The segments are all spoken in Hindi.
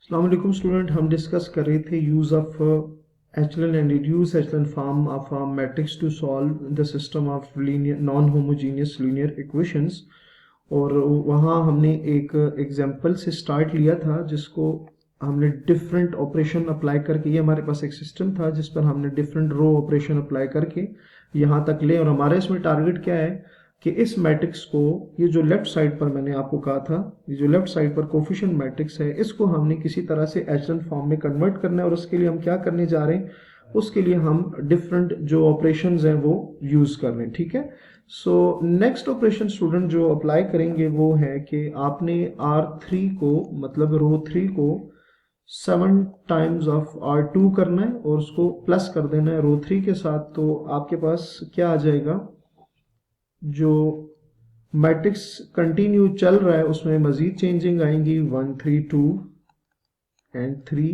अस्सलाम वालेकुम स्टूडेंट, हम डिस्कस कर रहे थे use of echelon and reduce echelon form of matrix to solve the system of linear non homogeneous linear equations. और वहाँ हमने एक एग्जांपल से स्टार्ट लिया था जिसको हमने डिफरेंट ऑपरेशन अप्लाई करके, ये हमारे पास एक सिस्टम था जिस पर हमने डिफरेंट रो ऑपरेशन अप्लाई करके यहाँ तक ले। और हमारे इसमें टारगेट क्या है कि इस मैट्रिक्स को, ये जो लेफ्ट साइड पर मैंने आपको कहा था, ये जो लेफ्ट साइड पर कोफिशिएंट मैट्रिक्स है, इसको हमने किसी तरह से एचलन फॉर्म में कन्वर्ट करना है। और उसके लिए हम क्या करने जा रहे हैं, उसके लिए हम डिफरेंट जो ऑपरेशंस हैं वो यूज कर रहे हैं। ठीक है। सो नेक्स्ट ऑपरेशन स्टूडेंट जो अप्लाई करेंगे वो है कि आपने R3 को, मतलब रो 3 को 7 टाइम्स ऑफ R2 करना है और उसको प्लस कर देना है रो 3 के साथ। तो आपके पास क्या आ जाएगा, जो मैट्रिक्स कंटिन्यू चल रहा है उसमें मजीद चेंजिंग आएंगी 1 3 2 एंड 3,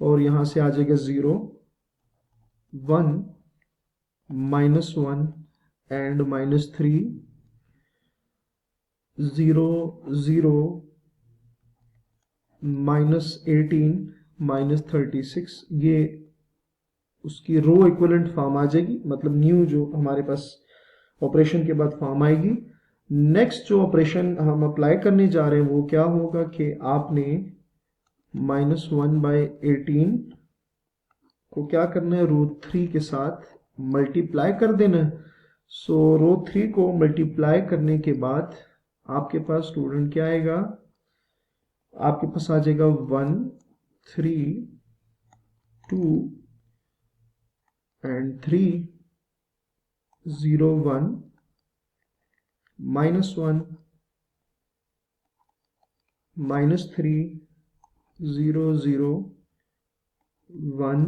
और यहां से आ जाएगा 0 1 -1 एंड -3 0 0 -18 -36। ये उसकी रो इक्विवेलेंट फॉर्म आ जाएगी, मतलब न्यू जो हमारे पास ऑपरेशन के बाद फॉर्म आएगी। नेक्स्ट जो ऑपरेशन हम अप्लाई करने जा रहे हैं वो क्या होगा कि आपने -1/18 को क्या करना है, रो 3 के साथ मल्टीप्लाई कर देना है। सो रो 3 को मल्टीप्लाई करने के बाद आपके पास स्टूडेंट क्या आएगा, आपके पास आ जाएगा 1 3 2 एंड 3 0 1 -1 -3 0 0 1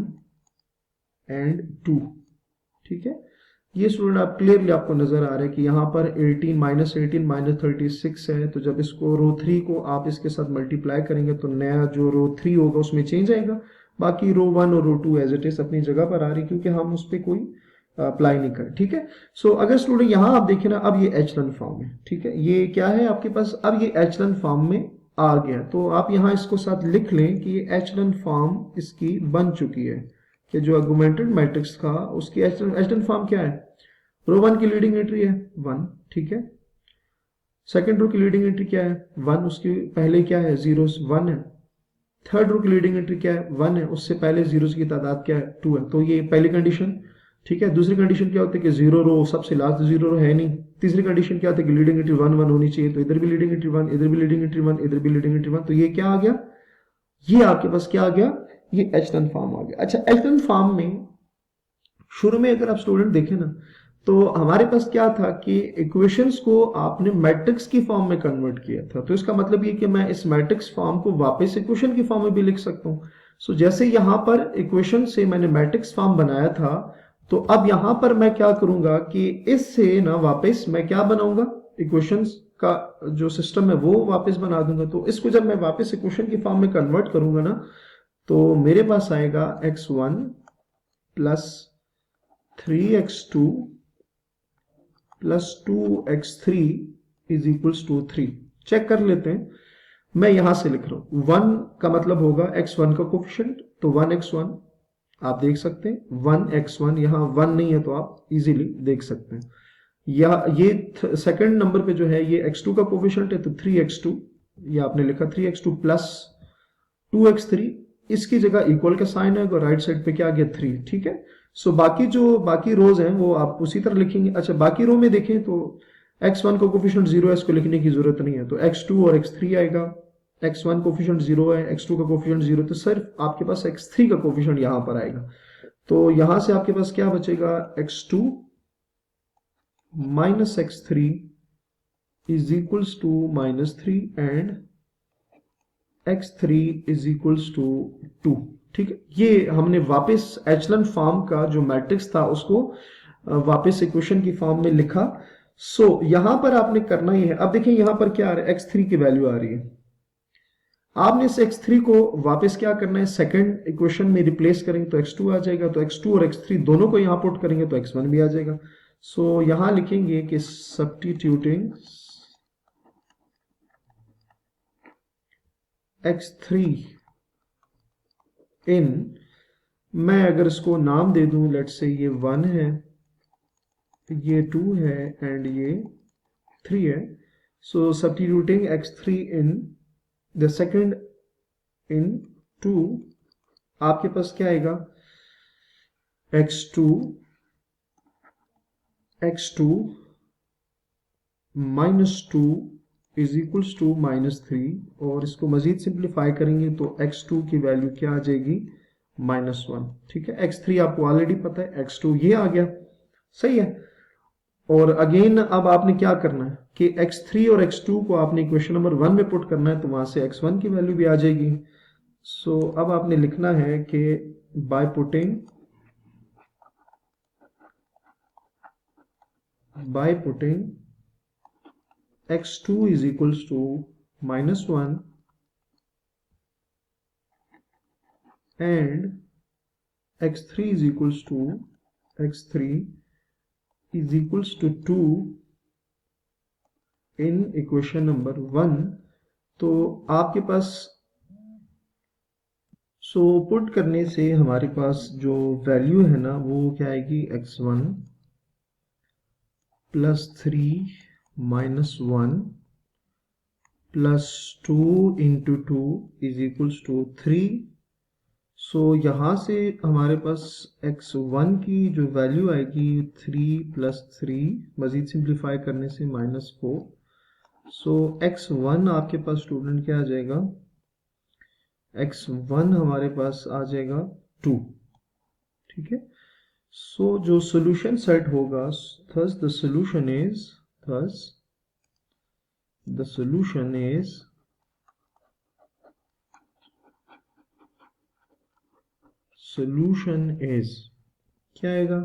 एंड 2। ठीक है। ये स्टूडेंट आप क्लियरली आपको नजर आ रहा है कि यहाँ पर 18 -36 है। तो जब इसको रो 3 को आप इसके साथ मल्टीप्लाई करेंगे तो नया जो रो 3 होगा उसमें चेंज आएगा। बाकी रो 1 और रो 2 एज इट इज अपनी जगह पर आ रही, क्योंकि हम उस पर कोई अप्लाई नहीं करें। ठीक है। सो अगर स्टूडेंट यहाँ आप देखें ना, अब ये एचलन फॉर्म है। ठीक है। ये क्या है आपके पास, अब ये एचलन फॉर्म में आ गया। तो आप यहाँ इसको साथ लिख लें कि ये एचलन फॉर्म इसकी बन चुकी है, कि जो आर्गुमेंटेड मैट्रिक्स था उसकी एचलन फॉर्म क्या है, रो 1 की लीडिंग एंट्री है 1। ठीक है। सेकंड रो की लीडिंग एंट्री क्या है 1, उसकी पहले क्या है 0 1 है। थर्ड रो की लीडिंग एंट्री क्या है 1 है, उससे पहले जीरोस की तादाद क्या है 2 है। तो ये पहली कंडीशन। ठीक है। दूसरी कंडीशन क्या होती है कि जीरो रो सबसे लास्ट जीरो रो है नहीं। तीसरी कंडीशन क्या होती है कि लीडिंग एंट्री 1 1 होनी चाहिए। तो इधर भी लीडिंग एंट्री 1, इधर भी लीडिंग एंट्री 1, इधर भी लीडिंग एंट्री 1। तो ये क्या आ गया, ये आपके पास क्या आ गया, ये एचलन फॉर्म आ गया। अच्छा, एचलन फॉर्म में शुरू में अगर आप स्टूडेंट देखें ना, तो हमारे पास क्या था कि इक्वेशंस को आपने मैट्रिक्स की फॉर्म में कन्वर्ट किया था। तो इसका मतलब ये कि मैं इस मैट्रिक्स फॉर्म को वापस इक्वेशन की फॉर्म में भी लिख सकता हूं। सो जैसे यहां पर इक्वेशन से मैंने मैट्रिक्स फॉर्म बनाया था, तो अब यहां पर मैं क्या करूंगा कि इससे ना वापस मैं क्या बनाऊंगा, इक्वेशंस का जो सिस्टम है वो वापस बना दूंगा। तो इसको जब मैं वापस इक्वेशन की फॉर्म में कन्वर्ट करूंगा ना, तो मेरे पास आएगा x1 plus 3x2 plus 2x3 is equals to 3। Check कर लेते हैं। मैं यहां से लिख रहा हूं 1 का मतलब होगा x1 का कोफिशिएंट, तो 1x1 आप देख सकते हैं। 1x1 यहां 1 नहीं है तो आप इजीली देख सकते हैं। या ये सेकंड नंबर पे जो है ये x2 का कोफिशिएंट है, तो 3x2 ये आपने लिखा 3x2 प्लस 2x3, इसकी जगह इक्वल का साइन है और राइट साइड पे क्या आ गया 3। ठीक है। सो बाकी रोज हैं वो आप उसी तरह लिखेंगे। अच्छा, बाकी रो में देखें तो x1 का कोफिशिएंट 0 है, इसको लिखने की जरूरत नहीं है, तो x2 और x3 आएगा। x1 कोफिशिएंट 0 है, x2 का कोफिशिएंट 0, तो सिर्फ आपके पास x3 का कोफिशिएंट यहां पर आएगा। तो यहां से आपके पास क्या बचेगा, x2 minus x3 is equals to -3 and x3 is equals to 2। ठीक है। ये हमने वापस एचलन फॉर्म का जो मैट्रिक्स था उसको वापस इक्वेशन की फॉर्म में लिखा। सो यहां पर आपने करना ही है। अब देखिए यहां पर क्या आ रहा है, x3 की वैल्यू आ रही है। आपने इस x3 को वापस क्या करना है, सेकंड इक्वेशन में रिप्लेस करेंगे तो x2 आ जाएगा। तो x2 और x3 दोनों को यहां पुट करेंगे तो x1 भी आ जाएगा। सो यहां लिखेंगे कि सब्स्टिट्यूटिंग x3 इन, मैं अगर इसको नाम दे दूं, लेट्स से ये 1 है, ये 2 है एंड ये 3 है. So substituting x3 in the second in 2, आपके पास क्या आएगा, x2 -2 इज इक्वल्स टू -3, और इसको मजीद सिंप्लीफाई करेंगे तो x2 की वैल्यू क्या आ जाएगी, -1. ठीक है, x3 आपको ऑलरेडी पता है, x2 ये आ गया. सही है. और अगेन अब आपने क्या करना है कि x3 और x2 को आपने इक्वेशन नंबर 1 में पुट करना है, तो वहां से x1 की वैल्यू भी आ जाएगी. सो अब आपने लिखना है कि by putting x2 is equals to -1 and x3 is equals to 2 in equation number 1, तो आपके पास पुट करने से हमारे पास जो वैल्यू है ना वो क्या आएगी, x1 +3 -1 +2 × 2 इज इक्वल्स टू 3. सो यहाँ से हमारे पास x1 की जो वैल्यू आएगी 3 + 3, मजीद सिंप्लीफाई करने से -4. सो x1 आपके पास स्टूडेंट क्या आ जाएगा, x1 हमारे पास आ जाएगा 2. ठीक है. सो जो सोल्यूशन सेट होगा, thus the solution is क्या आएगा,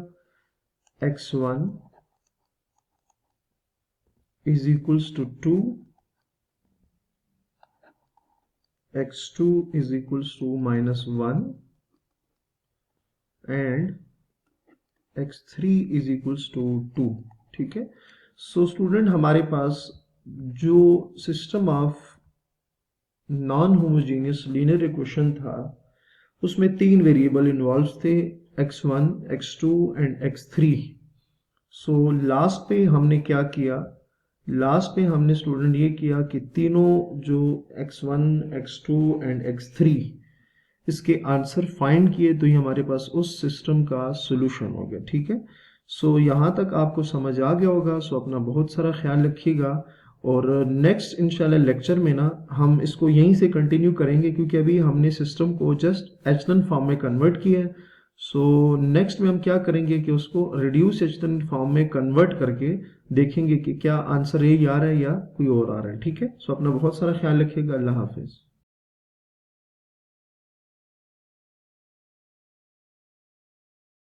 x1 is equals to 2, x2 is equals to -1 and x3 is equals to 2. ठीक है. सो स्टूडेंट हमारे पास जो system of non homogeneous linear equation था उसमें 3 वेरिएबल इन्वॉल्व थे, x1, x2 and x3. So last पे हमने क्या किया, लास्ट पे हमने स्टूडेंट ये किया कि तीनों जो x1, x2 एंड x3 इसके आंसर फाइंड किए, तो ये हमारे पास उस सिस्टम का सोल्यूशन हो गया. ठीक है. सो यहाँ तक आपको समझ आ गया होगा. सो अपना बहुत सारा ख्याल रखिएगा, और नेक्स्ट इंशाल्लाह लेक्चर में ना हम इसको यहीं से कंटिन्यू करेंगे, क्योंकि अभी हमने सिस्टम को जस्ट एचलन फॉर्म में कन्वर्ट किया है. सो नेक्स्ट में हम क्या करेंगे कि उसको रिड्यूस एचलन फॉर्म में कन्वर्ट करके देखेंगे कि क्या आंसर यही आ रहा है या कोई और आ रहा है. ठीक है. सो अपना बहुत सारा ख्याल रखिएगा. अल्लाह हाफिज.